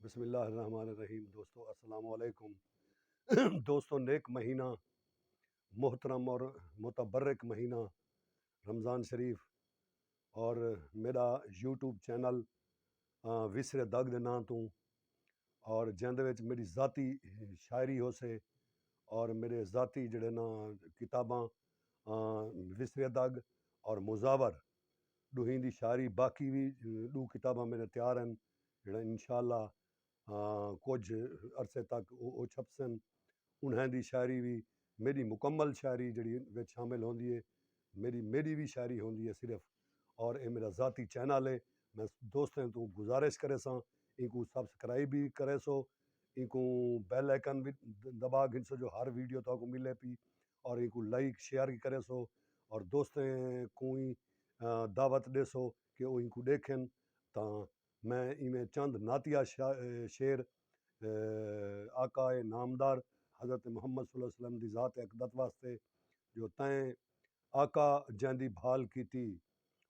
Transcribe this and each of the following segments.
بسم اللہ الرحمن الرحیم۔ دوستو السلام علیکم۔ دوستو نیک مہینہ، محترم اور متبرک مہینہ رمضان شریف، اور میرا یوٹیوب چینل وسرے دگ دے نام تو، اور جہاں وچ میری ذاتی شاعری ہو سے اور میرے ذاتی جڑے نا کتاباں وسرے دگ اور مزاور دوہیں دی شاعری، باقی بھی دو کتاباں میرے تیار ہیں جڑا انشاءاللہ کچھ عرصے تک وہ چھپسن۔ انہیں دی شاعری بھی میری مکمل شاعری جڑی وچ شامل ہوندی ہے، میری بھی شاعری ہوندی ہے صرف، اور یہ میرا ذاتی چینل ہے۔ میں دوستیں تو گزارش کرے ساں ان کو سبسکرائب بھی کرے سو، ان کو بیل آئیکن بھی دبا گھن سو جو ہر ویڈیو تو کو ملے پی، اور ان کو لائک شیئر بھی کرے سو، اور دوستیں کوئی دعوت دے سو کہ وہ ان کو دیکھیں۔ تا میں میں چند نعتیہ شعر آقا نامدار حضرت محمد صلی اللہ علیہ وسلم دی ذات اقدس واسطے، جو تائیں آقا جہندی بھال کیتی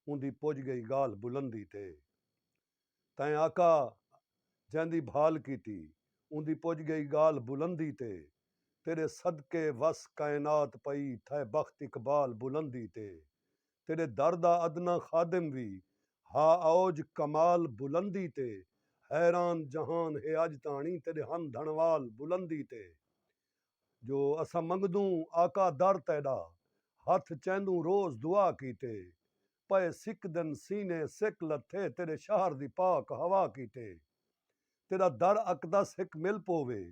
ان دی پوج گئی گال بلندی تے، تائیں آقا جہندی بھال کیتی ان دی پوج گئی گال بلندی تے، تیرے صدقے وس کائنات پئی تھے بخت اقبال بلندی تے، تیرے دردہ ادنا خادم وی ہا اوج کمال بلندی تے، حیران جہان ہے اج تانی تیرے ہن دھنوال بلندی تے، جو اساں منگدوں آقا در تیڑا ہاتھ چیندوں روز دعا کیتے، پے سکھ دن سینے سکھ لتھے تیرے شہر دی پاک ہوا کیتے، تیرا در اقدس ہک مل پوے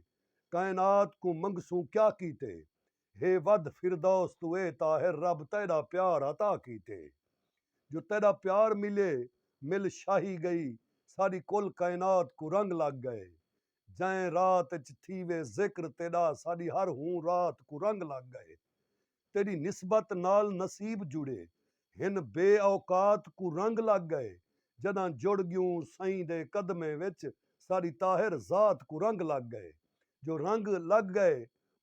کائنات کو منگسوں کیا کیتے، ہے ود فردوس تو اے طاہر رب تیرا پیار عطا کیتے، جو تیرا پیار ملے مل شاہی گئی ساری کل کائنات کو رنگ لگ گئے، جائیں رات اچ تھیوے ذکر تیرا ساری ہر ہوں رات کو رنگ لگ گئے، تیری نسبت نال نصیب جڑے ہن بے اوقات کو رنگ لگ گئے، جداں جڑ گیوں سائیں دے قدمے وچ ساری طاہر ذات کو رنگ لگ گئے، جو رنگ لگ گئے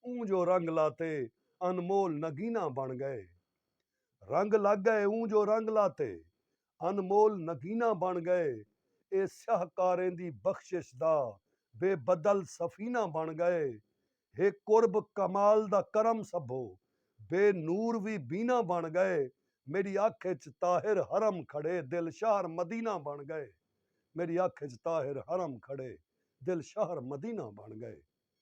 اون جو رنگ لاتے انمول نگینہ بن گئے، رنگ لگ گئے اون جو رنگ لاتے انمول نگینہ بن گئے، اے شاہکاریں دی بخشش دا بے بدل سفینہ بن گئے، ہے قرب کمال دا کرم سبھو بے نور وی بینا بن گئے، میری آنکھ وچ طاہر حرم کھڑے دل شہر مدینہ بن گئے، میری آنکھ وچ طاہر حرم کھڑے دل شہر مدینہ بن گئے۔